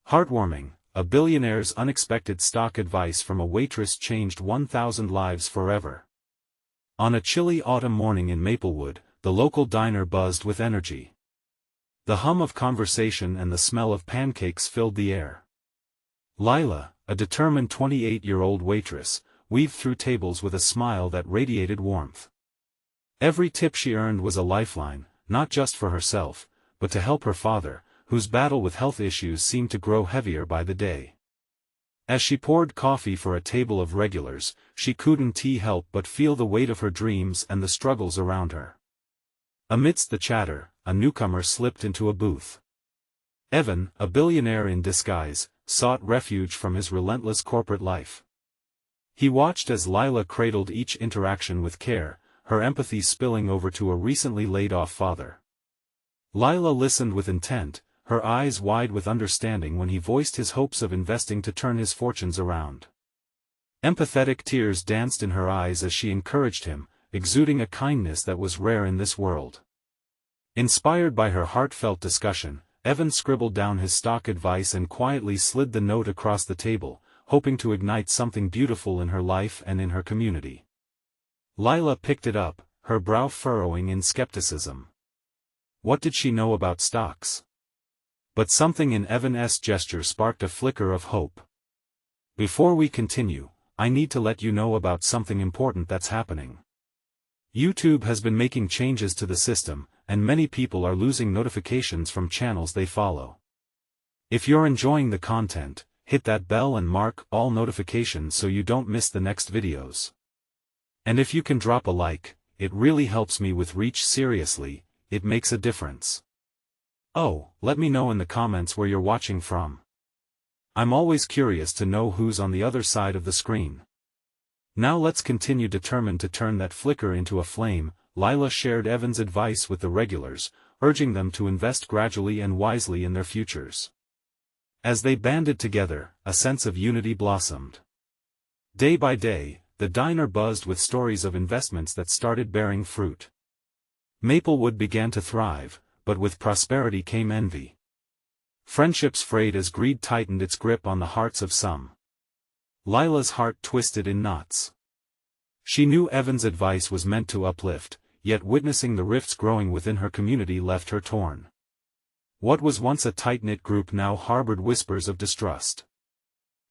Heartwarming, a billionaire's unexpected stock advice from a waitress changed 1,000 lives forever. On a chilly autumn morning in Maplewood, the local diner buzzed with energy. The hum of conversation and the smell of pancakes filled the air. Lila, a determined 28-year-old waitress, weaved through tables with a smile that radiated warmth. Every tip she earned was a lifeline, not just for herself, but to help her father, whose battle with health issues seemed to grow heavier by the day. As she poured coffee for a table of regulars, she couldn't help but feel the weight of her dreams and the struggles around her. Amidst the chatter, a newcomer slipped into a booth. Evan, a billionaire in disguise, sought refuge from his relentless corporate life. He watched as Lila cradled each interaction with care, her empathy spilling over to a recently laid-off father. Lila listened with intent, her eyes wide with understanding when he voiced his hopes of investing to turn his fortunes around. Empathetic tears danced in her eyes as she encouraged him, exuding a kindness that was rare in this world. Inspired by her heartfelt discussion, Evan scribbled down his stock advice and quietly slid the note across the table, hoping to ignite something beautiful in her life and in her community. Lila picked it up, her brow furrowing in skepticism. What did she know about stocks? But something in Evan's gesture sparked a flicker of hope. Before we continue, I need to let you know about something important that's happening. YouTube has been making changes to the system, and many people are losing notifications from channels they follow. If you're enjoying the content, hit that bell and mark all notifications so you don't miss the next videos. And if you can drop a like, it really helps me with reach. Seriously, it makes a difference. Oh, let me know in the comments where you're watching from. I'm always curious to know who's on the other side of the screen. Now let's continue. Determined to turn that flicker into a flame, Lila shared Evan's advice with the regulars, urging them to invest gradually and wisely in their futures. As they banded together, a sense of unity blossomed. Day by day, the diner buzzed with stories of investments that started bearing fruit. Maplewood began to thrive, but with prosperity came envy. Friendships frayed as greed tightened its grip on the hearts of some. Lila's heart twisted in knots. She knew Evan's advice was meant to uplift, yet witnessing the rifts growing within her community left her torn. What was once a tight-knit group now harbored whispers of distrust.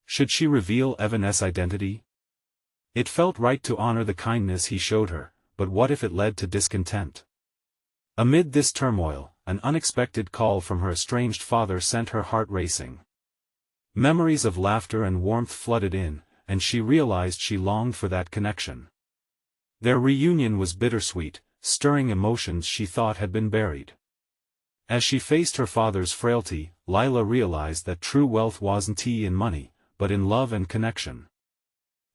Should she reveal Evan's identity? It felt right to honor the kindness he showed her, but what if it led to discontent? Amid this turmoil, an unexpected call from her estranged father sent her heart racing. Memories of laughter and warmth flooded in, and she realized she longed for that connection. Their reunion was bittersweet, stirring emotions she thought had been buried. As she faced her father's frailty, Lila realized that true wealth wasn't in money, but in love and connection.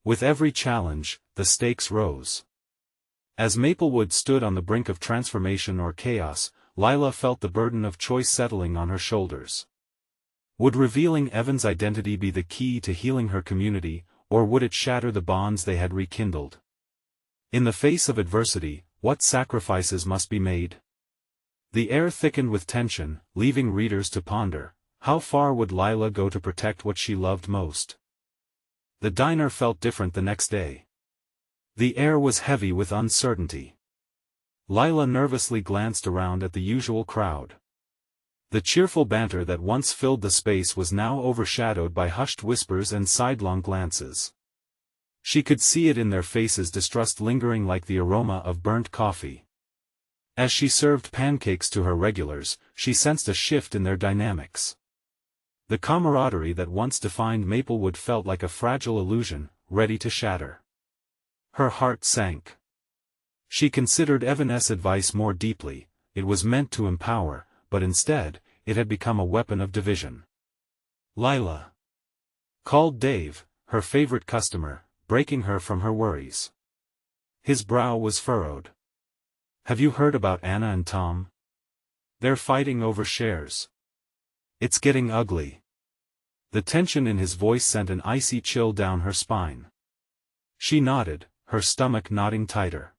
With every challenge, the stakes rose. As Maplewood stood on the brink of transformation or chaos, Lila felt the burden of choice settling on her shoulders. Would revealing Evan's identity be the key to healing her community, or would it shatter the bonds they had rekindled? In the face of adversity, what sacrifices must be made? The air thickened with tension, leaving readers to ponder, how far would Lila go to protect what she loved most? The diner felt different the next day. The air was heavy with uncertainty. Lila nervously glanced around at the usual crowd. The cheerful banter that once filled the space was now overshadowed by hushed whispers and sidelong glances. She could see it in their faces, distrust lingering like the aroma of burnt coffee. As she served pancakes to her regulars, she sensed a shift in their dynamics. The camaraderie that once defined Maplewood felt like a fragile illusion, ready to shatter. Her heart sank. She considered Evan's advice more deeply. It was meant to empower, but instead, it had become a weapon of division. Lila called Dave, her favorite customer, breaking her from her worries. His brow was furrowed. Have you heard about Anna and Tom? They're fighting over shares. It's getting ugly. The tension in his voice sent an icy chill down her spine. She nodded, her stomach knotting tighter.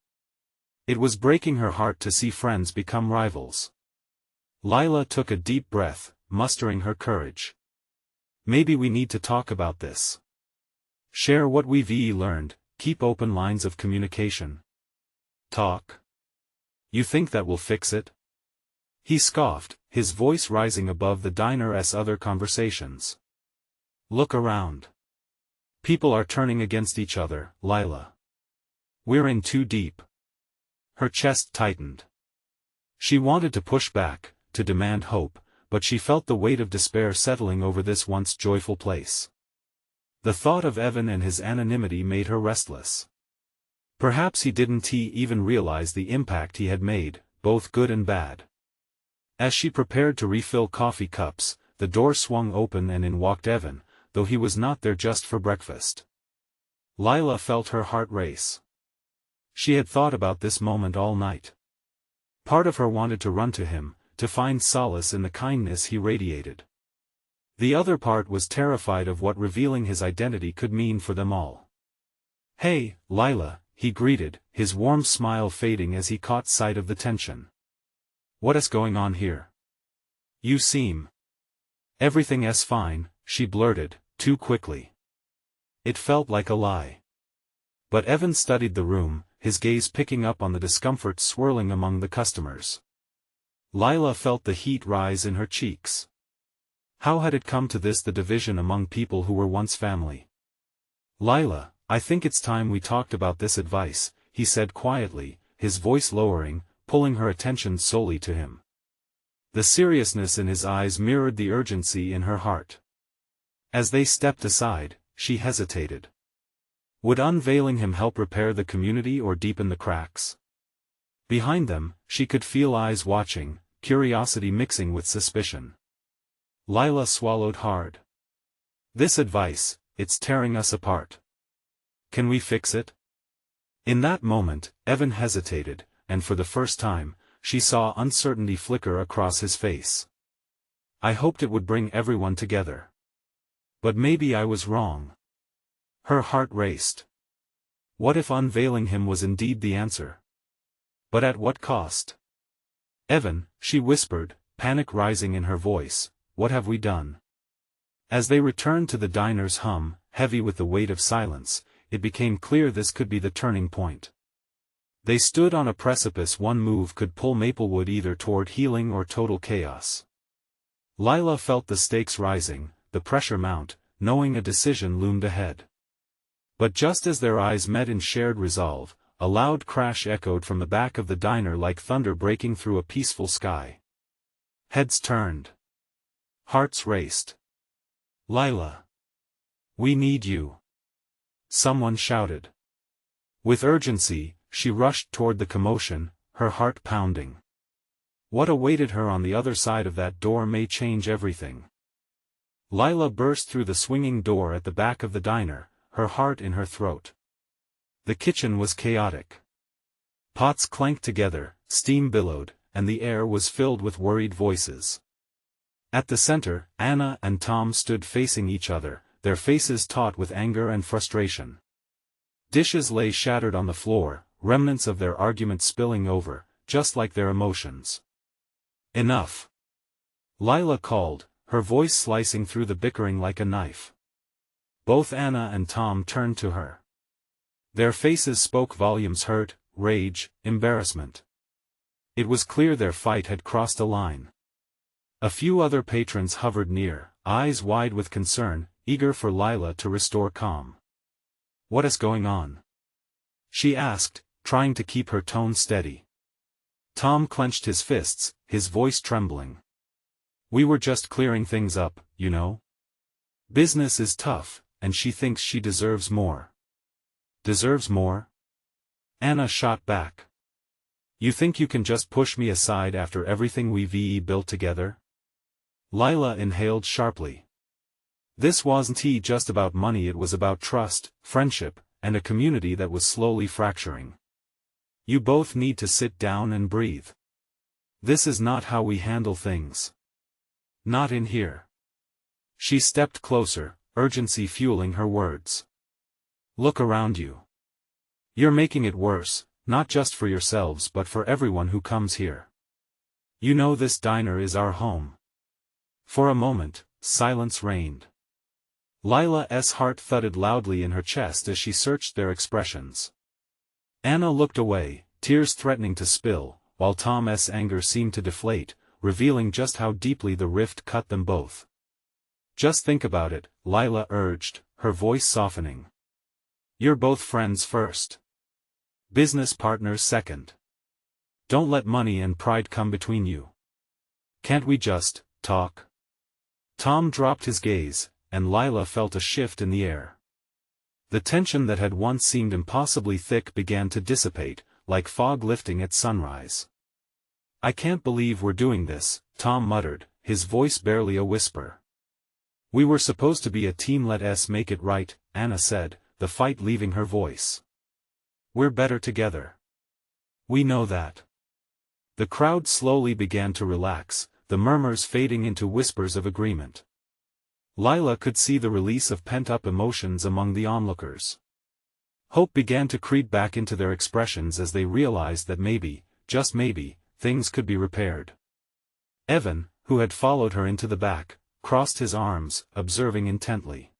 It was breaking her heart to see friends become rivals. Lila took a deep breath, mustering her courage. Maybe we need to talk about this. Share what we've learned, keep open lines of communication. Talk. You think that will fix it? He scoffed, his voice rising above the diner's other conversations. Look around. People are turning against each other, Lila. We're in too deep. Her chest tightened. She wanted to push back, to demand hope, but she felt the weight of despair settling over this once joyful place. The thought of Evan and his anonymity made her restless. Perhaps he didn't even realize the impact he had made, both good and bad. As she prepared to refill coffee cups, the door swung open and in walked Evan, though he was not there just for breakfast. Lila felt her heart race. She had thought about this moment all night. Part of her wanted to run to him, to find solace in the kindness he radiated. The other part was terrified of what revealing his identity could mean for them all. "Hey, Lila," he greeted, his warm smile fading as he caught sight of the tension. "What is going on here? You seem..." "Everything's fine," she blurted, too quickly. It felt like a lie. But Evan studied the room, his gaze picking up on the discomfort swirling among the customers. Lila felt the heat rise in her cheeks. How had it come to this, the division among people who were once family? "Lila, I think it's time we talked about this advice," he said quietly, his voice lowering, pulling her attention solely to him. The seriousness in his eyes mirrored the urgency in her heart. As they stepped aside, she hesitated. Would unveiling him help repair the community or deepen the cracks? Behind them, she could feel eyes watching, curiosity mixing with suspicion. Lila swallowed hard. "This advice, it's tearing us apart. Can we fix it?" In that moment, Evan hesitated, and for the first time, she saw uncertainty flicker across his face. "I hoped it would bring everyone together. But maybe I was wrong." Her heart raced. What if unveiling him was indeed the answer? But at what cost? "Evan," she whispered, panic rising in her voice, "what have we done?" As they returned to the diner's hum, heavy with the weight of silence, it became clear this could be the turning point. They stood on a precipice. One move could pull Maplewood either toward healing or total chaos. Lila felt the stakes rising, the pressure mount, knowing a decision loomed ahead. But just as their eyes met in shared resolve, a loud crash echoed from the back of the diner like thunder breaking through a peaceful sky. Heads turned. Hearts raced. "Lila! We need you!" someone shouted. With urgency, she rushed toward the commotion, her heart pounding. What awaited her on the other side of that door may change everything. Lila burst through the swinging door at the back of the diner, her heart in her throat. The kitchen was chaotic. Pots clanked together, steam billowed, and the air was filled with worried voices. At the center, Anna and Tom stood facing each other, their faces taut with anger and frustration. Dishes lay shattered on the floor, remnants of their argument spilling over, just like their emotions. "Enough!" Lila called, her voice slicing through the bickering like a knife. Both Anna and Tom turned to her. Their faces spoke volumes: hurt, rage, embarrassment. It was clear their fight had crossed a line. A few other patrons hovered near, eyes wide with concern, eager for Lila to restore calm. "What is going on?" she asked, trying to keep her tone steady. Tom clenched his fists, his voice trembling. "We were just clearing things up, you know. Business is tough, and she thinks she deserves more." "Deserves more?" Anna shot back. "You think you can just push me aside after everything we've built together?" Lila inhaled sharply. This wasn't just about money, it was about trust, friendship, and a community that was slowly fracturing. "You both need to sit down and breathe. This is not how we handle things. Not in here." She stepped closer, urgency fueling her words. "Look around you. You're making it worse, not just for yourselves but for everyone who comes here. You know this diner is our home." For a moment, silence reigned. Lila's heart thudded loudly in her chest as she searched their expressions. Anna looked away, tears threatening to spill, while Tom's anger seemed to deflate, revealing just how deeply the rift cut them both. "Just think about it," Lila urged, her voice softening. "You're both friends first. Business partners second. Don't let money and pride come between you. Can't we just talk?" Tom dropped his gaze, and Lila felt a shift in the air. The tension that had once seemed impossibly thick began to dissipate, like fog lifting at sunrise. "I can't believe we're doing this," Tom muttered, his voice barely a whisper. "We were supposed to be a team, let us make it right," Anna said, the fight leaving her voice. "We're better together. We know that." The crowd slowly began to relax, the murmurs fading into whispers of agreement. Lila could see the release of pent-up emotions among the onlookers. Hope began to creep back into their expressions as they realized that maybe, just maybe, things could be repaired. Evan, who had followed her into the back, crossed his arms, observing intently.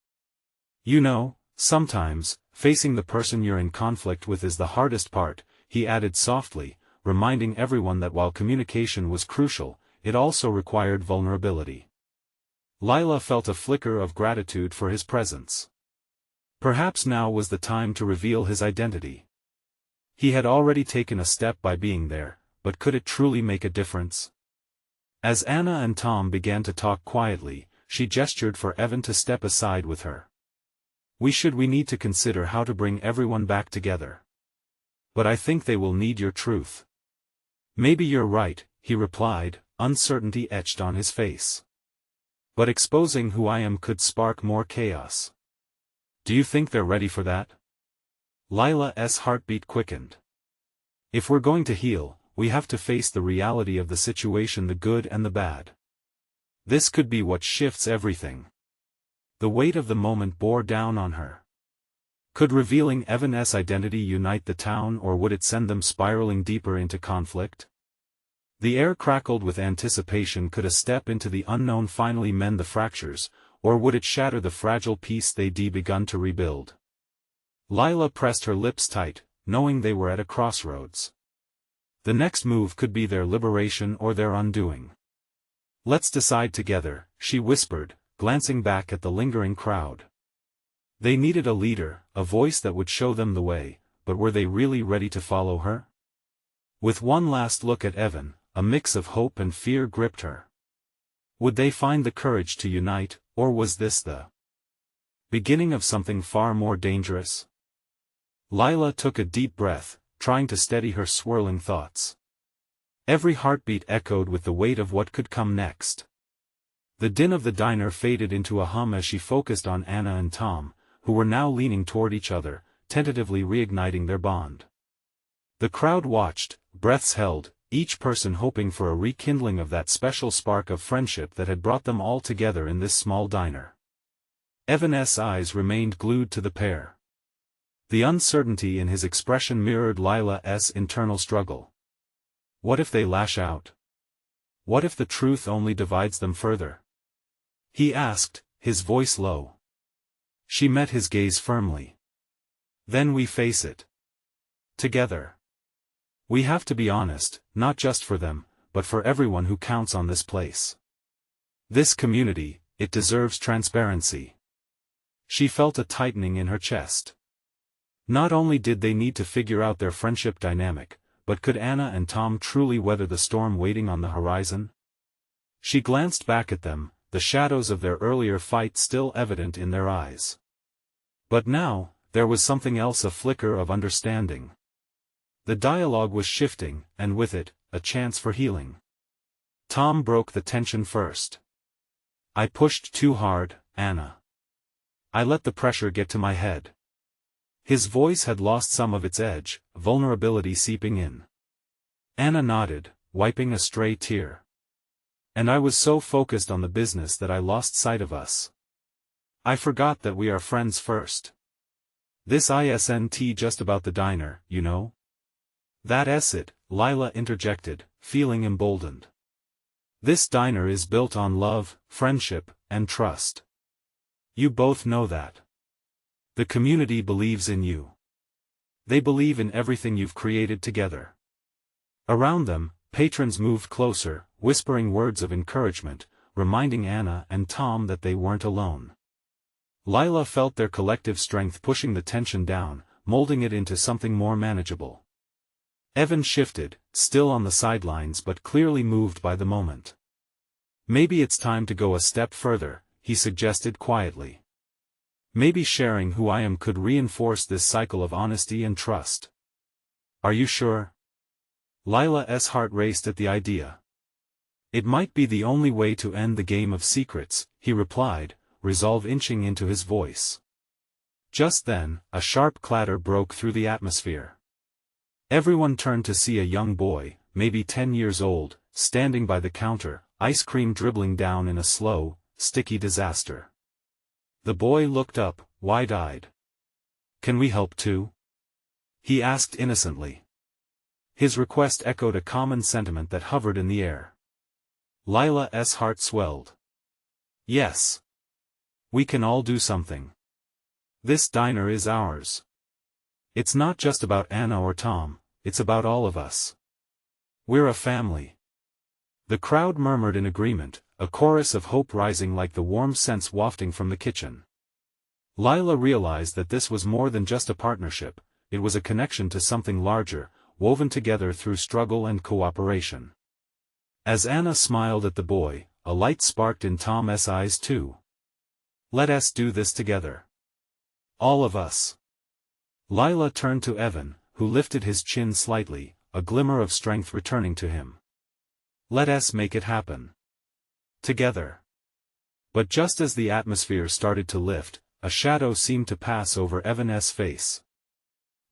"You know, sometimes, facing the person you're in conflict with is the hardest part," he added softly, reminding everyone that while communication was crucial, it also required vulnerability. Lila felt a flicker of gratitude for his presence. Perhaps now was the time to reveal his identity. He had already taken a step by being there, but could it truly make a difference? As Anna and Tom began to talk quietly, she gestured for Evan to step aside with her. We need to consider how to bring everyone back together. But I think they will need your truth." "Maybe you're right," he replied, uncertainty etched on his face. "But exposing who I am could spark more chaos. Do you think they're ready for that?" Lila's heartbeat quickened. "If we're going to heal, we have to face the reality of the situation, the good and the bad. This could be what shifts everything." The weight of the moment bore down on her. Could revealing Evan's identity unite the town, or would it send them spiraling deeper into conflict? The air crackled with anticipation. Could a step into the unknown finally mend the fractures, or would it shatter the fragile peace they'd begun to rebuild? Lila pressed her lips tight, knowing they were at a crossroads. The next move could be their liberation or their undoing. "Let's decide together," she whispered, glancing back at the lingering crowd. They needed a leader, a voice that would show them the way, but were they really ready to follow her? With one last look at Evan, a mix of hope and fear gripped her. Would they find the courage to unite, or was this the beginning of something far more dangerous? Lila took a deep breath, trying to steady her swirling thoughts. Every heartbeat echoed with the weight of what could come next. The din of the diner faded into a hum as she focused on Anna and Tom, who were now leaning toward each other, tentatively reigniting their bond. The crowd watched, breaths held, each person hoping for a rekindling of that special spark of friendship that had brought them all together in this small diner. Evan's eyes remained glued to the pair. The uncertainty in his expression mirrored Lila's internal struggle. What if they lash out? What if the truth only divides them further? He asked, his voice low. She met his gaze firmly. "Then we face it. Together. We have to be honest, not just for them, but for everyone who counts on this place. This community, it deserves transparency." She felt a tightening in her chest. Not only did they need to figure out their friendship dynamic, but could Anna and Tom truly weather the storm waiting on the horizon? She glanced back at them, the shadows of their earlier fight still evident in their eyes. But now, there was something else, a flicker of understanding. The dialogue was shifting, and with it, a chance for healing. Tom broke the tension first. "I pushed too hard, Anna. I let the pressure get to my head." His voice had lost some of its edge, vulnerability seeping in. Anna nodded, wiping a stray tear. "And I was so focused on the business that I lost sight of us. I forgot that we are friends first. This isn't just about the diner, you know?" "That's it," Lila interjected, feeling emboldened. "This diner is built on love, friendship, and trust. You both know that. The community believes in you. They believe in everything you've created together. Around them, patrons moved closer, whispering words of encouragement, reminding Anna and Tom that they weren't alone. Lila felt their collective strength pushing the tension down, molding it into something more manageable. Evan shifted, still on the sidelines but clearly moved by the moment. Maybe it's time to go a step further, he suggested quietly. Maybe sharing who I am could reinforce this cycle of honesty and trust. Are you sure? Lila's heart raced at the idea. It might be the only way to end the game of secrets, he replied, resolve inching into his voice. Just then, a sharp clatter broke through the atmosphere. Everyone turned to see a young boy, maybe 10 years old, standing by the counter, ice cream dribbling down in a slow, sticky disaster. The boy looked up, wide-eyed. Can we help too? He asked innocently. His request echoed a common sentiment that hovered in the air. Lila's heart swelled. Yes. We can all do something. This diner is ours. It's not just about Anna or Tom, it's about all of us. We're a family. The crowd murmured in agreement, a chorus of hope rising like the warm scents wafting from the kitchen. Lila realized that this was more than just a partnership, it was a connection to something larger, woven together through struggle and cooperation. As Anna smiled at the boy, a light sparked in Tom's eyes too. Let us do this together. All of us. Lila turned to Evan, who lifted his chin slightly, a glimmer of strength returning to him. Let us make it happen. Together. But just as the atmosphere started to lift, a shadow seemed to pass over Evan's face.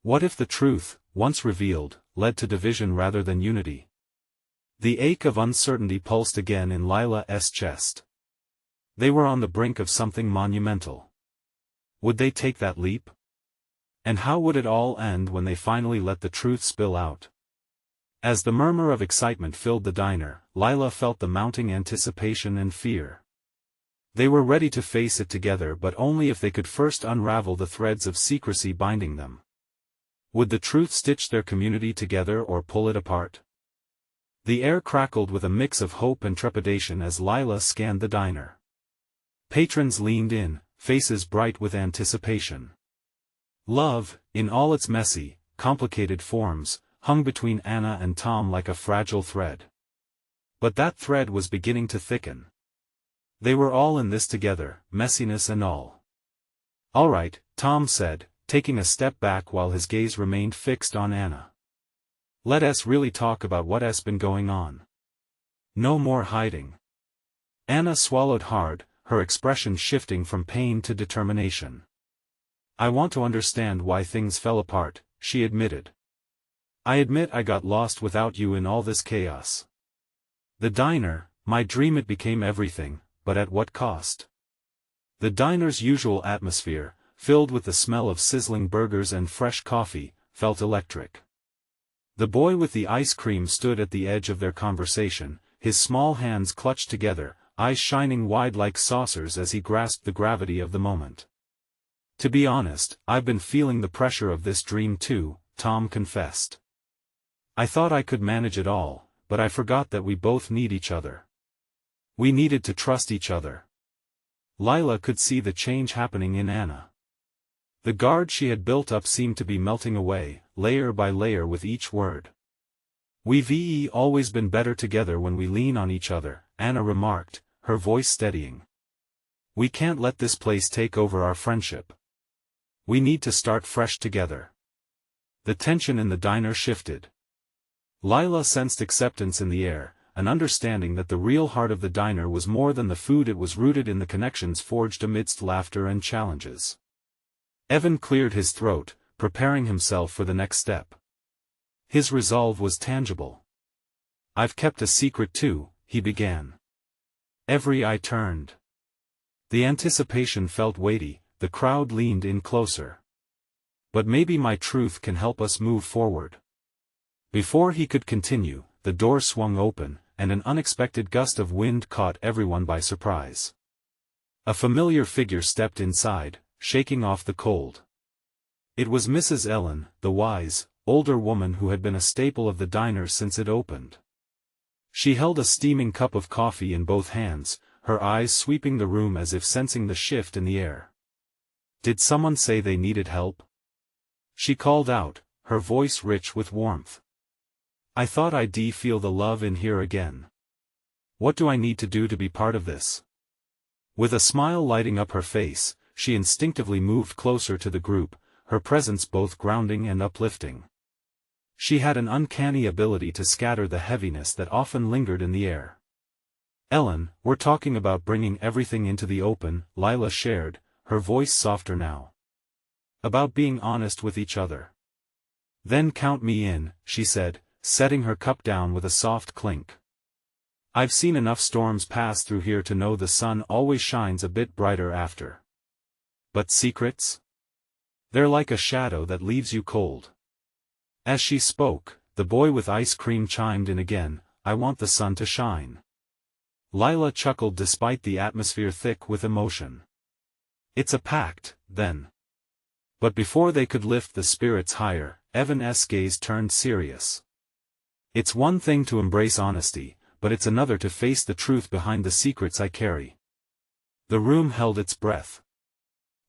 What if the truth, once revealed, led to division rather than unity? The ache of uncertainty pulsed again in Lila's chest. They were on the brink of something monumental. Would they take that leap? And how would it all end when they finally let the truth spill out? As the murmur of excitement filled the diner, Lila felt the mounting anticipation and fear. They were ready to face it together, but only if they could first unravel the threads of secrecy binding them. Would the truth stitch their community together or pull it apart? The air crackled with a mix of hope and trepidation as Lila scanned the diner. Patrons leaned in, faces bright with anticipation. Love, in all its messy, complicated forms, hung between Anna and Tom like a fragile thread. But that thread was beginning to thicken. They were all in this together, messiness and all. All right, Tom said, taking a step back while his gaze remained fixed on Anna. Let us really talk about what has been going on. No more hiding. Anna swallowed hard, her expression shifting from pain to determination. I want to understand why things fell apart, she admitted. I admit I got lost without you in all this chaos. The diner, my dream, it became everything, but at what cost? The diner's usual atmosphere, filled with the smell of sizzling burgers and fresh coffee, felt electric. The boy with the ice cream stood at the edge of their conversation, his small hands clutched together, eyes shining wide like saucers as he grasped the gravity of the moment. To be honest, I've been feeling the pressure of this dream too, Tom confessed. I thought I could manage it all, but I forgot that we both need each other. We needed to trust each other. Lila could see the change happening in Anna. The guard she had built up seemed to be melting away, layer by layer with each word. We've always been better together when we lean on each other, Anna remarked, her voice steadying. We can't let this place take over our friendship. We need to start fresh together. The tension in the diner shifted. Lila sensed acceptance in the air, an understanding that the real heart of the diner was more than the food, it was rooted in the connections forged amidst laughter and challenges. Evan cleared his throat, preparing himself for the next step. His resolve was tangible. I've kept a secret too, he began. Every eye turned. The anticipation felt weighty, the crowd leaned in closer. But maybe my truth can help us move forward. Before he could continue, the door swung open, and an unexpected gust of wind caught everyone by surprise. A familiar figure stepped inside, shaking off the cold. It was Mrs. Ellen, the wise, older woman who had been a staple of the diner since it opened. She held a steaming cup of coffee in both hands, her eyes sweeping the room as if sensing the shift in the air. "Did someone say they needed help?" she called out, her voice rich with warmth. "I thought I'd feel the love in here again. What do I need to do to be part of this?" With a smile lighting up her face, she instinctively moved closer to the group, her presence both grounding and uplifting. She had an uncanny ability to scatter the heaviness that often lingered in the air. "Ellen, we're talking about bringing everything into the open," Lila shared, her voice softer now. "About being honest with each other." "Then count me in," she said, setting her cup down with a soft clink. "I've seen enough storms pass through here to know the sun always shines a bit brighter after. But secrets? They're like a shadow that leaves you cold." As she spoke, the boy with ice cream chimed in again, "I want the sun to shine." Lila chuckled despite the atmosphere thick with emotion. "It's a pact, then." But before they could lift the spirits higher, Evan's gaze turned serious. "It's one thing to embrace honesty, but it's another to face the truth behind the secrets I carry." The room held its breath.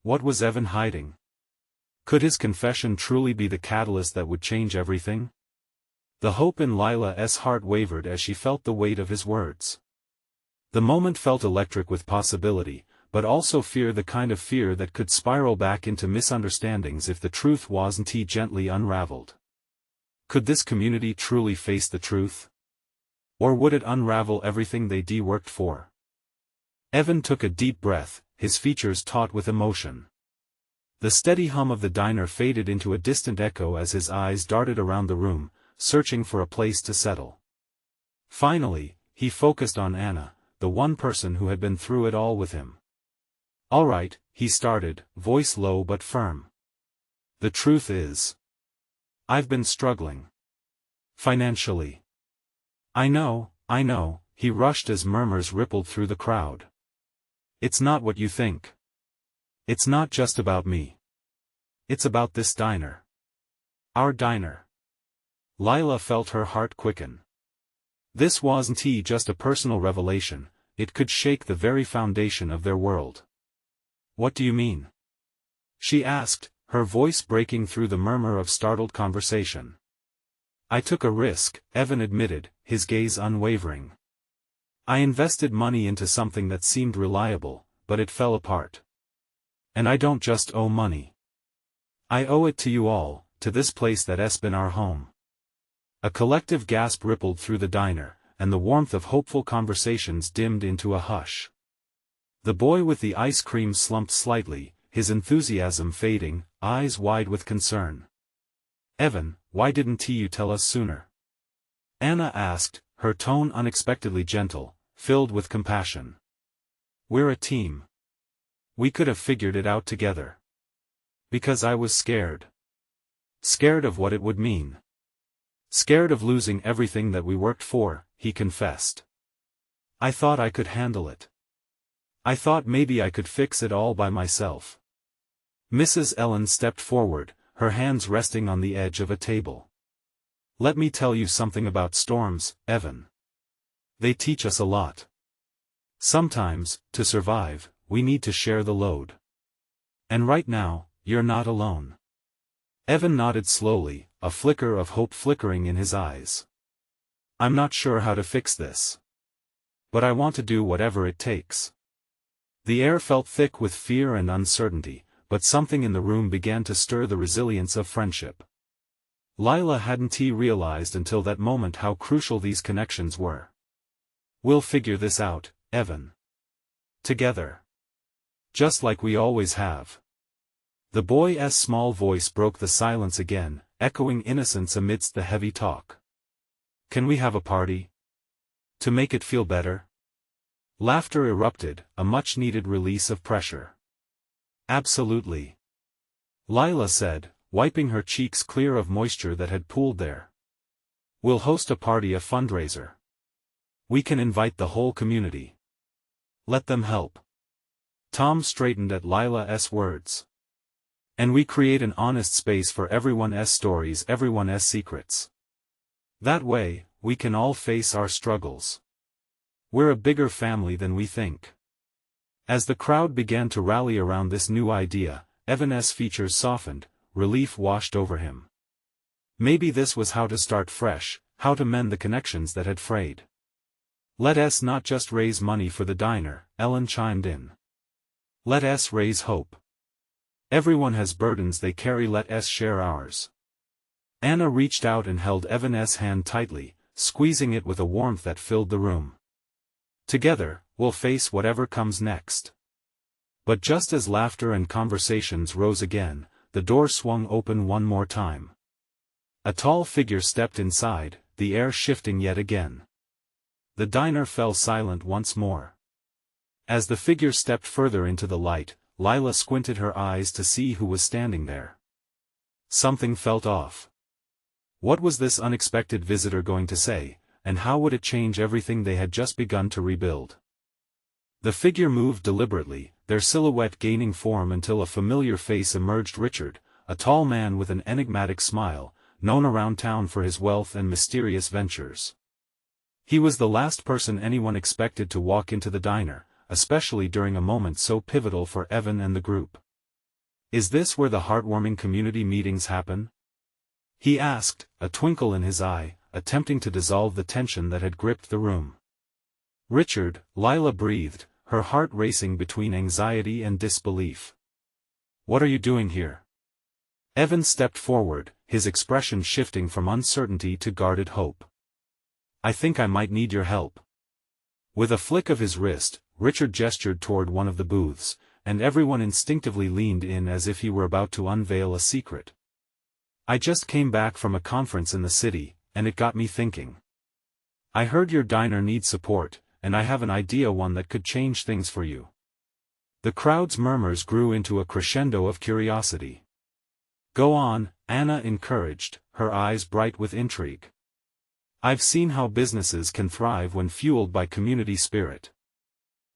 What was Evan hiding? Could his confession truly be the catalyst that would change everything? The hope in Lila's heart wavered as she felt the weight of his words. The moment felt electric with possibility, but also fear, the kind of fear that could spiral back into misunderstandings if the truth wasn't gently unraveled. Could this community truly face the truth? Or would it unravel everything they worked for? Evan took a deep breath, his features taut with emotion. The steady hum of the diner faded into a distant echo as his eyes darted around the room, searching for a place to settle. Finally, he focused on Anna, the one person who had been through it all with him. "All right," he started, voice low but firm. "The truth is, I've been struggling. Financially." I know," he rushed as murmurs rippled through the crowd. "It's not what you think. It's not just about me. It's about this diner. Our diner." Lila felt her heart quicken. This wasn't just a personal revelation, it could shake the very foundation of their world. "What do you mean?" she asked, her voice breaking through the murmur of startled conversation. "I took a risk," Evan admitted, his gaze unwavering. "I invested money into something that seemed reliable, but it fell apart. And I don't just owe money. I owe it to you all, to this place that's been our home." A collective gasp rippled through the diner, and the warmth of hopeful conversations dimmed into a hush. The boy with the ice cream slumped slightly, his enthusiasm fading, eyes wide with concern. "Evan, why didn't you tell us sooner?" Anna asked, her tone unexpectedly gentle, filled with compassion. "We're a team. We could have figured it out together." "Because I was scared. Scared of what it would mean. Scared of losing everything that we worked for," he confessed. "I thought I could handle it. I thought maybe I could fix it all by myself." Mrs. Ellen stepped forward, her hands resting on the edge of a table. "Let me tell you something about storms, Evan. They teach us a lot. Sometimes, to survive, we need to share the load. And right now, you're not alone." Evan nodded slowly, a flicker of hope flickering in his eyes. "I'm not sure how to fix this. But I want to do whatever it takes." The air felt thick with fear and uncertainty, but something in the room began to stir the resilience of friendship. Lila hadn't realized until that moment how crucial these connections were. "We'll figure this out, Evan. Together. Just like we always have." The boy's small voice broke the silence again, echoing innocence amidst the heavy talk. "Can we have a party? To make it feel better?" Laughter erupted, a much-needed release of pressure. "Absolutely," Lila said, wiping her cheeks clear of moisture that had pooled there. "We'll host a party, a fundraiser. We can invite the whole community. Let them help." Tom straightened at Lila's words. And we create an honest space for everyone's stories, everyone's secrets. That way, we can all face our struggles. We're a bigger family than we think. As the crowd began to rally around this new idea, Evan's features softened, relief washed over him. Maybe this was how to start fresh, how to mend the connections that had frayed. Let us not just raise money for the diner, Ellen chimed in. Let us raise hope. Everyone has burdens they carry, let us share ours. Anna reached out and held Evan's hand tightly, squeezing it with a warmth that filled the room. Together, we'll face whatever comes next. But just as laughter and conversations rose again, the door swung open one more time. A tall figure stepped inside, the air shifting yet again. The diner fell silent once more. As the figure stepped further into the light, Lila squinted her eyes to see who was standing there. Something felt off. What was this unexpected visitor going to say, and how would it change everything they had just begun to rebuild? The figure moved deliberately, their silhouette gaining form until a familiar face emerged. Richard, a tall man with an enigmatic smile, known around town for his wealth and mysterious ventures. He was the last person anyone expected to walk into the diner, especially during a moment so pivotal for Evan and the group. Is this where the heartwarming community meetings happen? He asked, a twinkle in his eye, attempting to dissolve the tension that had gripped the room. Richard, Lila breathed, her heart racing between anxiety and disbelief. What are you doing here? Evan stepped forward, his expression shifting from uncertainty to guarded hope. I think I might need your help. With a flick of his wrist, Richard gestured toward one of the booths, and everyone instinctively leaned in as if he were about to unveil a secret. I just came back from a conference in the city, and it got me thinking. I heard your diner needs support, and I have an idea, one that could change things for you. The crowd's murmurs grew into a crescendo of curiosity. Go on, Anna encouraged, her eyes bright with intrigue. I've seen how businesses can thrive when fueled by community spirit.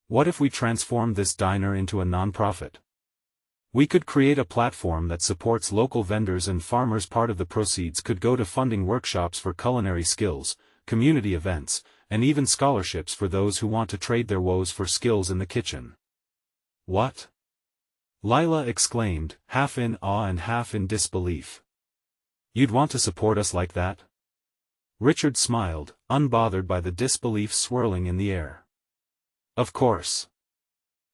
What if we transformed this diner into a nonprofit? We could create a platform that supports local vendors and farmers. Part of the proceeds could go to funding workshops for culinary skills, community events, and even scholarships for those who want to trade their woes for skills in the kitchen. What? Lila exclaimed, half in awe and half in disbelief. You'd want to support us like that? Richard smiled, unbothered by the disbelief swirling in the air. Of course.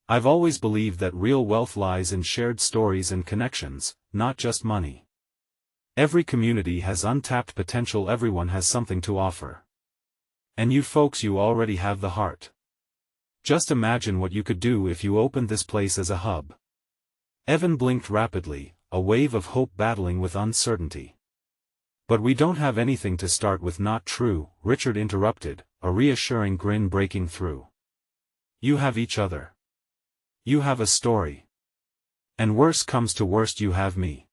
I've always believed that real wealth lies in shared stories and connections, not just money. Every community has untapped potential, everyone has something to offer. And you folks, you already have the heart. Just imagine what you could do if you opened this place as a hub. Evan blinked rapidly, a wave of hope battling with uncertainty. But we don't have anything to start with. Not true, Richard interrupted, a reassuring grin breaking through. You have each other. You have a story. And worst comes to worst, you have me.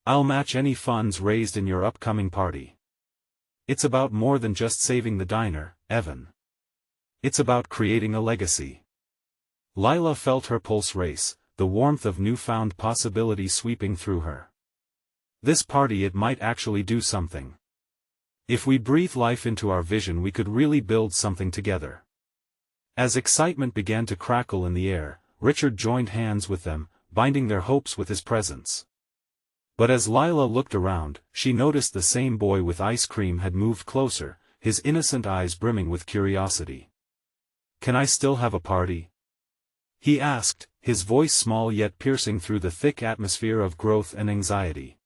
I'll match any funds raised in your upcoming party. It's about more than just saving the diner, Evan. It's about creating a legacy. Lila felt her pulse race, the warmth of newfound possibility sweeping through her. This party, it might actually do something. If we breathe life into our vision, we could really build something together. As excitement began to crackle in the air, Richard joined hands with them, binding their hopes with his presence. But as Lila looked around, she noticed the same boy with ice cream had moved closer, his innocent eyes brimming with curiosity. Can I still have a party? He asked, his voice small yet piercing through the thick atmosphere of growth and anxiety.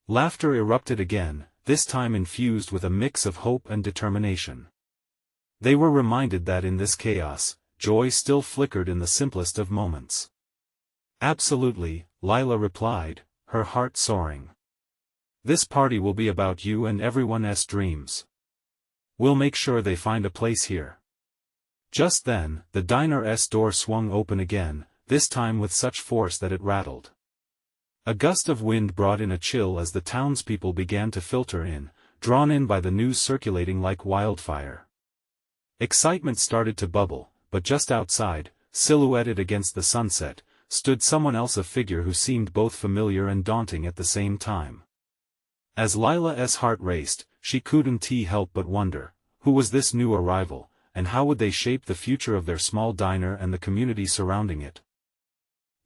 Laughter erupted again, this time infused with a mix of hope and determination. They were reminded that in this chaos, joy still flickered in the simplest of moments. Absolutely, Lila replied, her heart soaring. This party will be about you and everyone's dreams. We'll make sure they find a place here. Just then, the diner's door swung open again, this time with such force that it rattled. A gust of wind brought in a chill as the townspeople began to filter in, drawn in by the news circulating like wildfire. Excitement started to bubble, but just outside, silhouetted against the sunset, stood someone else, a figure who seemed both familiar and daunting at the same time. As Lila's heart raced, she couldn't help but wonder, who was this new arrival, and how would they shape the future of their small diner and the community surrounding it?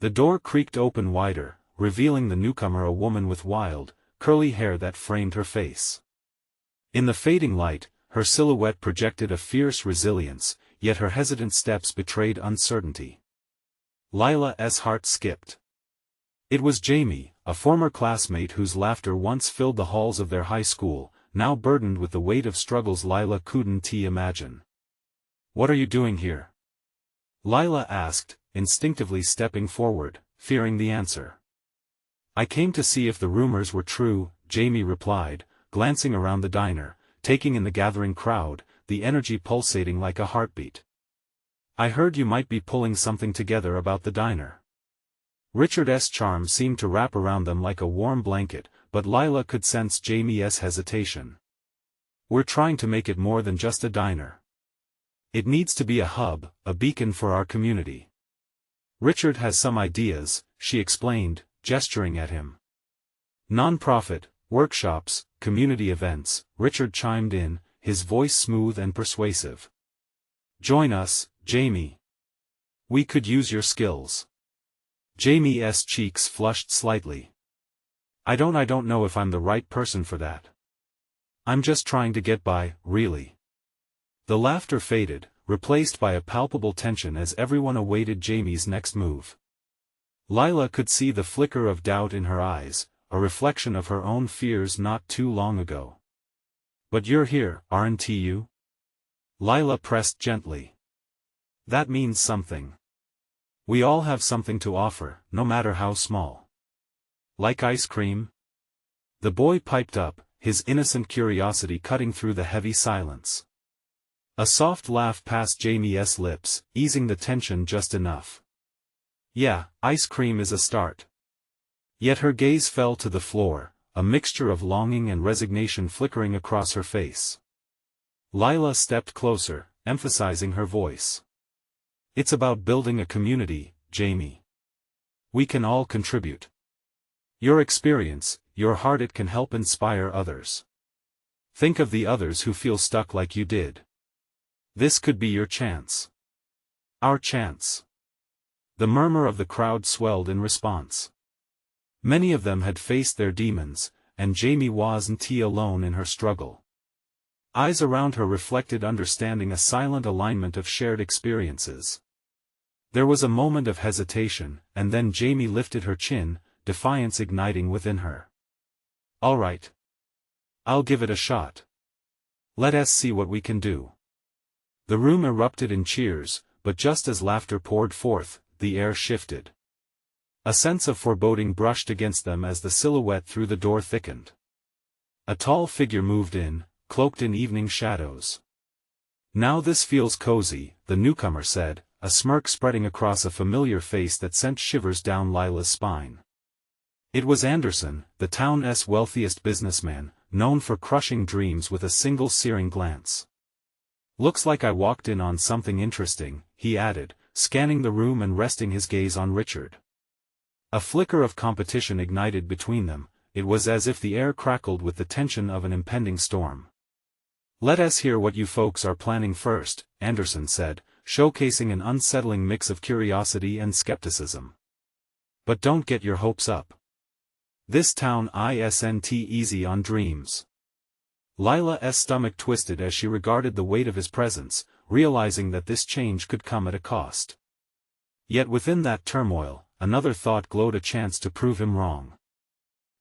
The door creaked open wider, revealing the newcomer, a woman with wild, curly hair that framed her face. In the fading light, her silhouette projected a fierce resilience, yet her hesitant steps betrayed uncertainty. Lila's heart skipped. It was Jamie, a former classmate whose laughter once filled the halls of their high school, now burdened with the weight of struggles Lila couldn't imagine. "What are you doing here?" Lila asked, instinctively stepping forward, fearing the answer. "I came to see if the rumors were true," Jamie replied, glancing around the diner, taking in the gathering crowd, the energy pulsating like a heartbeat. "I heard you might be pulling something together about the diner." Richard's charm seemed to wrap around them like a warm blanket, but Lila could sense Jamie's hesitation. "We're trying to make it more than just a diner. It needs to be a hub, a beacon for our community. Richard has some ideas," she explained, gesturing at him. "Non-profit, workshops, community events," Richard chimed in, his voice smooth and persuasive. "Join us, Jamie. We could use your skills." Jamie's cheeks flushed slightly. I don't know if I'm the right person for that. I'm just trying to get by, really." The laughter faded, replaced by a palpable tension as everyone awaited Jamie's next move. Lila could see the flicker of doubt in her eyes, a reflection of her own fears not too long ago. "But you're here, aren't you?" Lila pressed gently. "That means something. We all have something to offer, no matter how small." "Like ice cream?" The boy piped up, his innocent curiosity cutting through the heavy silence. A soft laugh passed Jamie's lips, easing the tension just enough. "Yeah, ice cream is a start." Yet her gaze fell to the floor, a mixture of longing and resignation flickering across her face. Lila stepped closer, emphasizing her voice. "It's about building a community, Jamie. We can all contribute. Your experience, your heart, it can help inspire others. Think of the others who feel stuck like you did. This could be your chance. Our chance." The murmur of the crowd swelled in response. Many of them had faced their demons, and Jamie wasn't alone in her struggle. Eyes around her reflected understanding, a silent alignment of shared experiences. There was a moment of hesitation, and then Jamie lifted her chin, defiance igniting within her. "All right. I'll give it a shot. Let us see what we can do." The room erupted in cheers, but just as laughter poured forth, the air shifted. A sense of foreboding brushed against them as the silhouette through the door thickened. A tall figure moved in, cloaked in evening shadows. "Now this feels cozy," the newcomer said, a smirk spreading across a familiar face that sent shivers down Lila's spine. It was Anderson, the town's wealthiest businessman, known for crushing dreams with a single searing glance. "Looks like I walked in on something interesting," he added, scanning the room and resting his gaze on Richard. A flicker of competition ignited between them, it was as if the air crackled with the tension of an impending storm. "Let us hear what you folks are planning first," Anderson said, showcasing an unsettling mix of curiosity and skepticism. "But don't get your hopes up. This town isn't easy on dreams." Lila's stomach twisted as she regarded the weight of his presence, realizing that this change could come at a cost. Yet within that turmoil, another thought glowed, a chance to prove him wrong.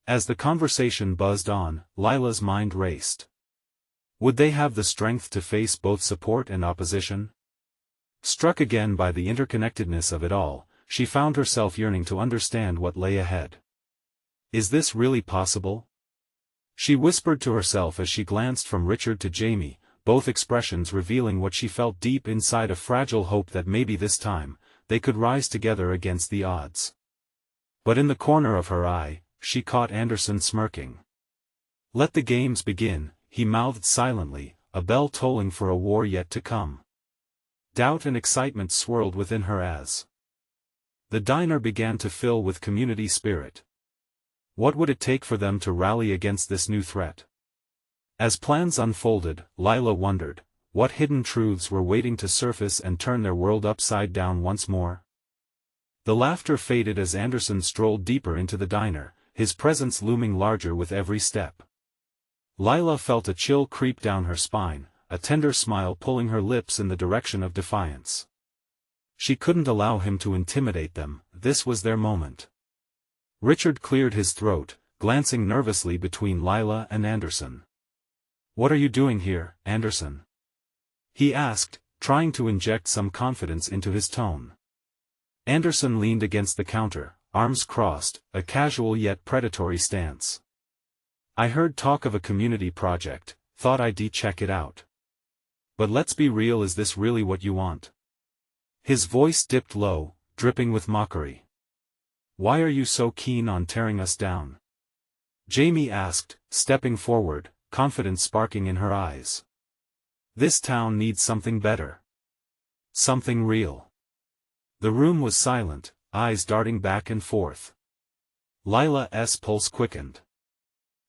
As the conversation buzzed on, Lila's mind raced. Would they have the strength to face both support and opposition? Struck again by the interconnectedness of it all, she found herself yearning to understand what lay ahead. Is this really possible? She whispered to herself as she glanced from Richard to Jamie, both expressions revealing what she felt deep inside, a fragile hope that maybe this time, they could rise together against the odds. But in the corner of her eye, she caught Anderson smirking. "Let the games begin," he mouthed silently, a bell tolling for a war yet to come. Doubt and excitement swirled within her as the diner began to fill with community spirit. What would it take for them to rally against this new threat? As plans unfolded, Lila wondered, what hidden truths were waiting to surface and turn their world upside down once more? The laughter faded as Anderson strolled deeper into the diner, his presence looming larger with every step. Lila felt a chill creep down her spine, a tender smile pulling her lips in the direction of defiance. She couldn't allow him to intimidate them, this was their moment. Richard cleared his throat, glancing nervously between Lila and Anderson. "What are you doing here, Anderson?" he asked, trying to inject some confidence into his tone. Anderson leaned against the counter, arms crossed, a casual yet predatory stance. "I heard talk of a community project, thought I'd check it out. But let's be real, is this really what you want?" His voice dipped low, dripping with mockery. "Why are you so keen on tearing us down?" Jamie asked, stepping forward, confidence sparking in her eyes. "This town needs something better. Something real." The room was silent, eyes darting back and forth. Lila's pulse quickened.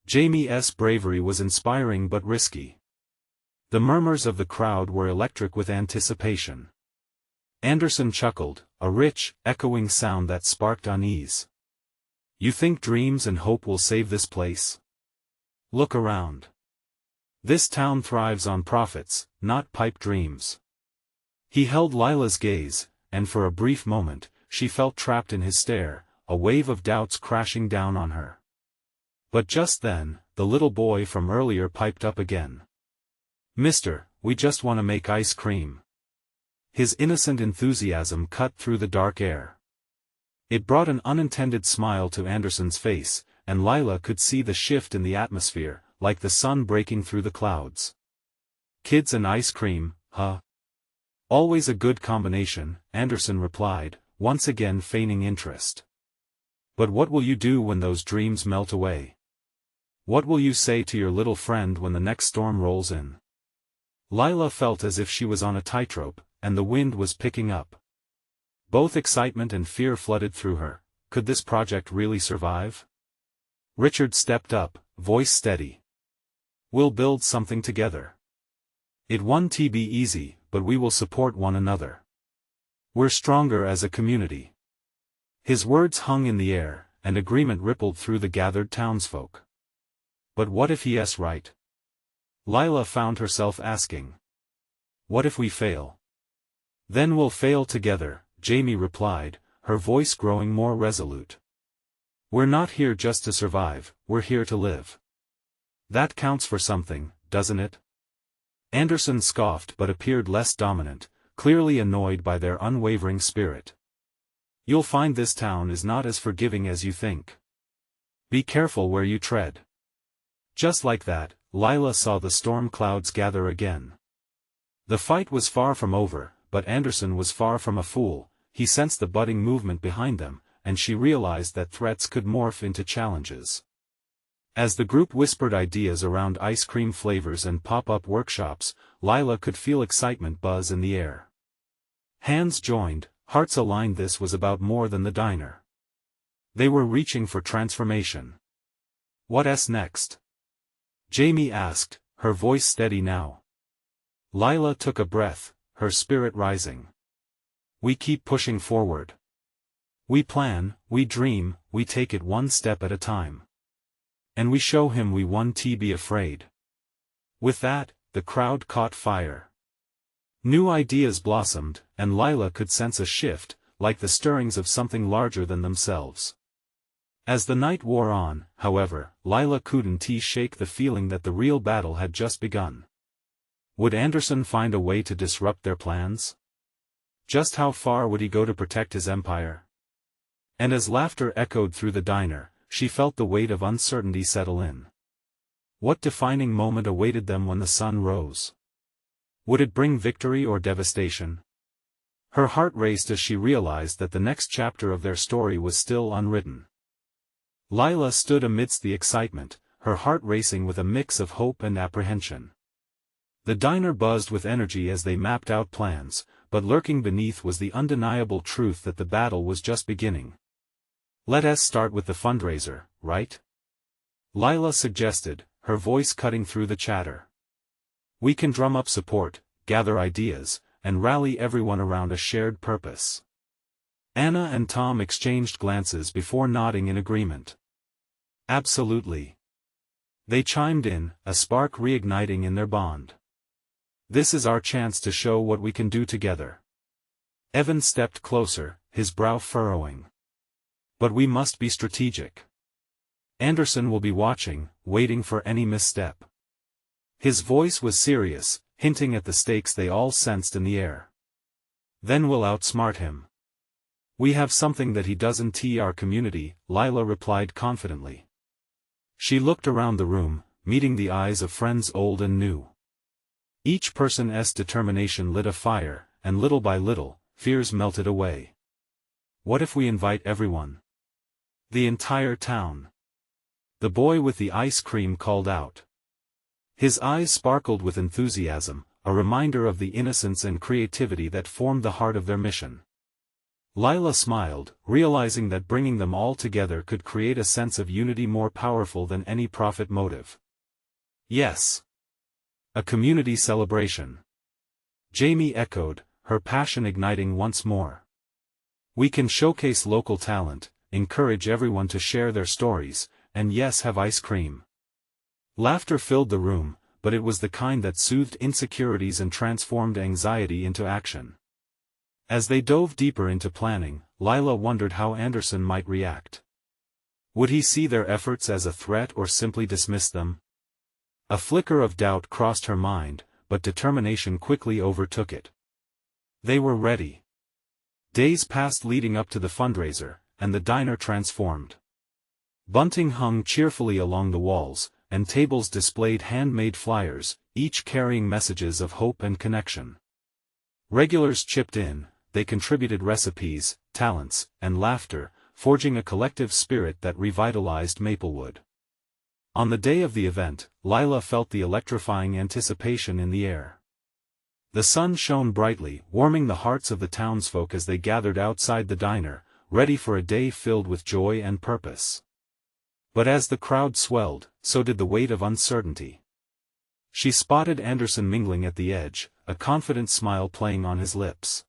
Jamie's bravery was inspiring but risky. The murmurs of the crowd were electric with anticipation. Anderson chuckled, a rich, echoing sound that sparked unease. "You think dreams and hope will save this place? Look around. This town thrives on profits, not pipe dreams." He held Lila's gaze, and for a brief moment, she felt trapped in his stare, a wave of doubts crashing down on her. But just then, the little boy from earlier piped up again. "Mister, we just want to make ice cream." His innocent enthusiasm cut through the dark air. It brought an unintended smile to Anderson's face, and Lila could see the shift in the atmosphere, like the sun breaking through the clouds. "Kids and ice cream, huh?" "Always a good combination," Anderson replied, once again feigning interest. "But what will you do when those dreams melt away? What will you say to your little friend when the next storm rolls in?" Lila felt as if she was on a tightrope, and the wind was picking up. Both excitement and fear flooded through her. Could this project really survive? Richard stepped up, voice steady. "We'll build something together. It won't be easy, but we will support one another. We're stronger as a community." His words hung in the air, and agreement rippled through the gathered townsfolk. But what if he's right? Lila found herself asking. "What if we fail?" "Then we'll fail together," Jamie replied, her voice growing more resolute. "We're not here just to survive, we're here to live. That counts for something, doesn't it?" Anderson scoffed but appeared less dominant, clearly annoyed by their unwavering spirit. "You'll find this town is not as forgiving as you think. Be careful where you tread." Just like that, Lila saw the storm clouds gather again. The fight was far from over, but Anderson was far from a fool. He sensed the budding movement behind them, and she realized that threats could morph into challenges. As the group whispered ideas around ice cream flavors and pop-up workshops, Lila could feel excitement buzz in the air. Hands joined, hearts aligned. This was about more than the diner. They were reaching for transformation. "What's next?" Jamie asked, her voice steady now. Lila took a breath, her spirit rising. "We keep pushing forward. We plan, we dream, we take it one step at a time. And we show him we won't be afraid." With that, the crowd caught fire. New ideas blossomed, and Lila could sense a shift, like the stirrings of something larger than themselves. As the night wore on, however, Lila couldn't shake the feeling that the real battle had just begun. Would Anderson find a way to disrupt their plans? Just how far would he go to protect his empire? And as laughter echoed through the diner, she felt the weight of uncertainty settle in. What defining moment awaited them when the sun rose? Would it bring victory or devastation? Her heart raced as she realized that the next chapter of their story was still unwritten. Lila stood amidst the excitement, her heart racing with a mix of hope and apprehension. The diner buzzed with energy as they mapped out plans, but lurking beneath was the undeniable truth that the battle was just beginning. "Let us start with the fundraiser, right?" Lila suggested, her voice cutting through the chatter. "We can drum up support, gather ideas, and rally everyone around a shared purpose." Anna and Tom exchanged glances before nodding in agreement. "Absolutely." They chimed in, a spark reigniting in their bond. "This is our chance to show what we can do together." Evan stepped closer, his brow furrowing. "But we must be strategic. Anderson will be watching, waiting for any misstep." His voice was serious, hinting at the stakes they all sensed in the air. "Then we'll outsmart him. We have something that he doesn't. Our community," Lila replied confidently. She looked around the room, meeting the eyes of friends old and new. Each person's determination lit a fire, and little by little, fears melted away. "What if we invite everyone? The entire town?" The boy with the ice cream called out. His eyes sparkled with enthusiasm, a reminder of the innocence and creativity that formed the heart of their mission. Lila smiled, realizing that bringing them all together could create a sense of unity more powerful than any profit motive. "Yes. A community celebration," Jamie echoed, her passion igniting once more. "We can showcase local talent, encourage everyone to share their stories, and yes, have ice cream." Laughter filled the room, but it was the kind that soothed insecurities and transformed anxiety into action. As they dove deeper into planning, Lila wondered how Anderson might react. Would he see their efforts as a threat or simply dismiss them? A flicker of doubt crossed her mind, but determination quickly overtook it. They were ready. Days passed leading up to the fundraiser, and the diner transformed. Bunting hung cheerfully along the walls, and tables displayed handmade flyers, each carrying messages of hope and connection. Regulars chipped in. They contributed recipes, talents, and laughter, forging a collective spirit that revitalized Maplewood. On the day of the event, Lila felt the electrifying anticipation in the air. The sun shone brightly, warming the hearts of the townsfolk as they gathered outside the diner, ready for a day filled with joy and purpose. But as the crowd swelled, so did the weight of uncertainty. She spotted Anderson mingling at the edge, a confident smile playing on his lips.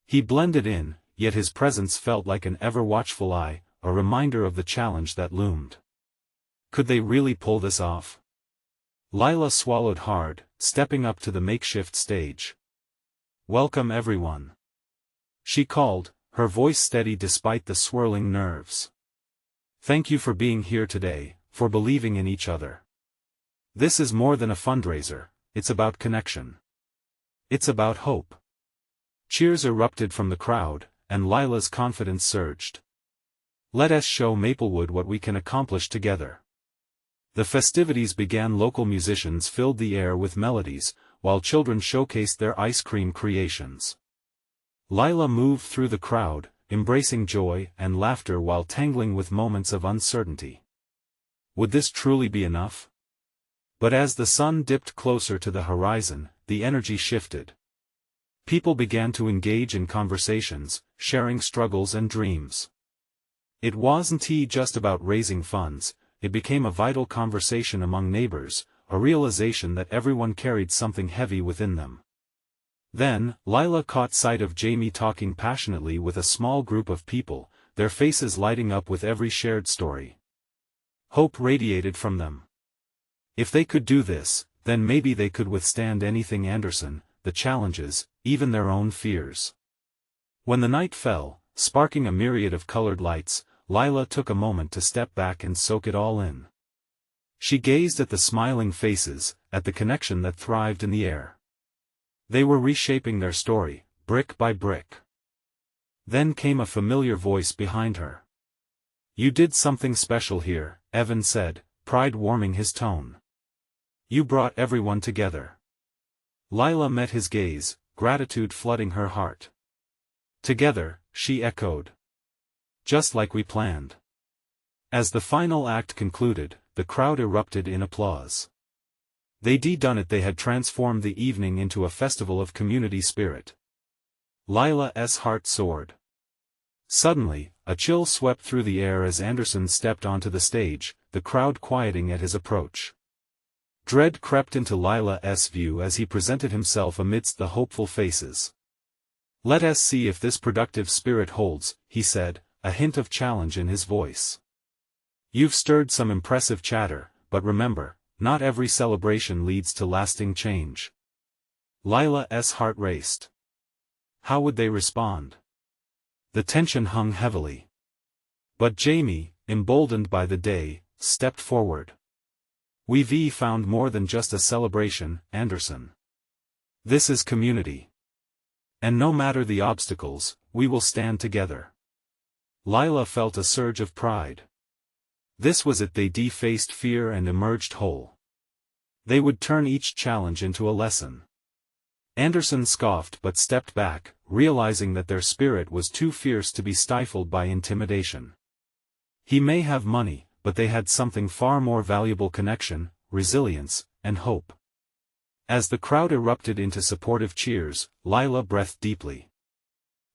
He blended in, yet his presence felt like an ever-watchful eye, a reminder of the challenge that loomed. Could they really pull this off? Lila swallowed hard, stepping up to the makeshift stage. "Welcome everyone," she called, her voice steady despite the swirling nerves. "Thank you for being here today, for believing in each other. This is more than a fundraiser, it's about connection. It's about hope." Cheers erupted from the crowd, and Lila's confidence surged. "Let us show Maplewood what we can accomplish together." The festivities began. Local musicians filled the air with melodies, while children showcased their ice cream creations. Lila moved through the crowd, embracing joy and laughter while tangling with moments of uncertainty. Would this truly be enough? But as the sun dipped closer to the horizon, the energy shifted. People began to engage in conversations, sharing struggles and dreams. It wasn't just about raising funds, it became a vital conversation among neighbors, a realization that everyone carried something heavy within them. Then, Lila caught sight of Jamie talking passionately with a small group of people, their faces lighting up with every shared story. Hope radiated from them. If they could do this, then maybe they could withstand anything. Anderson, the challenges, even their own fears. When the night fell, sparking a myriad of colored lights, Lila took a moment to step back and soak it all in. She gazed at the smiling faces, at the connection that thrived in the air. They were reshaping their story, brick by brick. Then came a familiar voice behind her. "You did something special here," Evan said, pride warming his tone. "You brought everyone together." Lila met his gaze, gratitude flooding her heart. "Together," she echoed. "Just like we planned." As the final act concluded, the crowd erupted in applause. They done it. They had transformed the evening into a festival of community spirit. Lila's heart soared. Suddenly, a chill swept through the air as Anderson stepped onto the stage, the crowd quieting at his approach. Dread crept into Lila's view as he presented himself amidst the hopeful faces. "Let us see if this productive spirit holds," he said, a hint of challenge in his voice. "You've stirred some impressive chatter, but remember, not every celebration leads to lasting change." Lila's heart raced. How would they respond? The tension hung heavily. But Jamie, emboldened by the day, stepped forward. "We've found more than just a celebration, Anderson. This is community. And no matter the obstacles, we will stand together." Lila felt a surge of pride. This was it. They faced fear and emerged whole. They would turn each challenge into a lesson. Anderson scoffed but stepped back, realizing that their spirit was too fierce to be stifled by intimidation. He may have money, but they had something far more valuable: connection, resilience, and hope. As the crowd erupted into supportive cheers, Lila breathed deeply.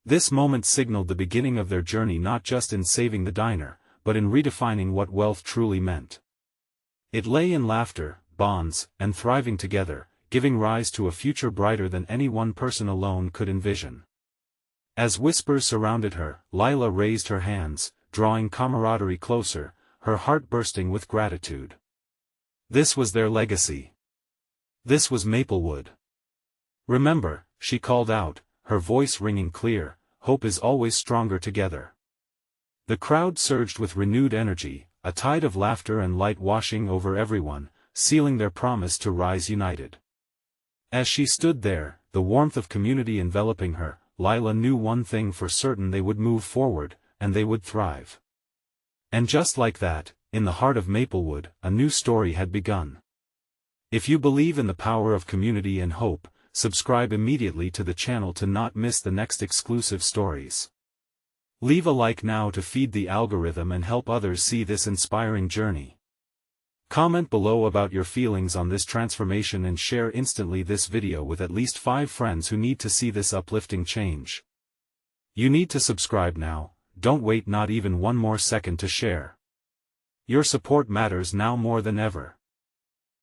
This moment signaled the beginning of their journey, not just in saving the diner, but in redefining what wealth truly meant. It lay in laughter, bonds, and thriving together, giving rise to a future brighter than any one person alone could envision. As whispers surrounded her, Lila raised her hands, drawing camaraderie closer, her heart bursting with gratitude. This was their legacy. This was Maplewood. "Remember," she called out, her voice ringing clear, "hope is always stronger together." The crowd surged with renewed energy, a tide of laughter and light washing over everyone, sealing their promise to rise united. As she stood there, the warmth of community enveloping her, Lila knew one thing for certain: they would move forward, and they would thrive. And just like that, in the heart of Maplewood, a new story had begun. If you believe in the power of community and hope, subscribe immediately to the channel to not miss the next exclusive stories. Leave a like now to feed the algorithm and help others see this inspiring journey. Comment below about your feelings on this transformation and share instantly this video with at least 5 friends who need to see this uplifting change. You need to subscribe now, don't wait not even one more second to share. Your support matters now more than ever.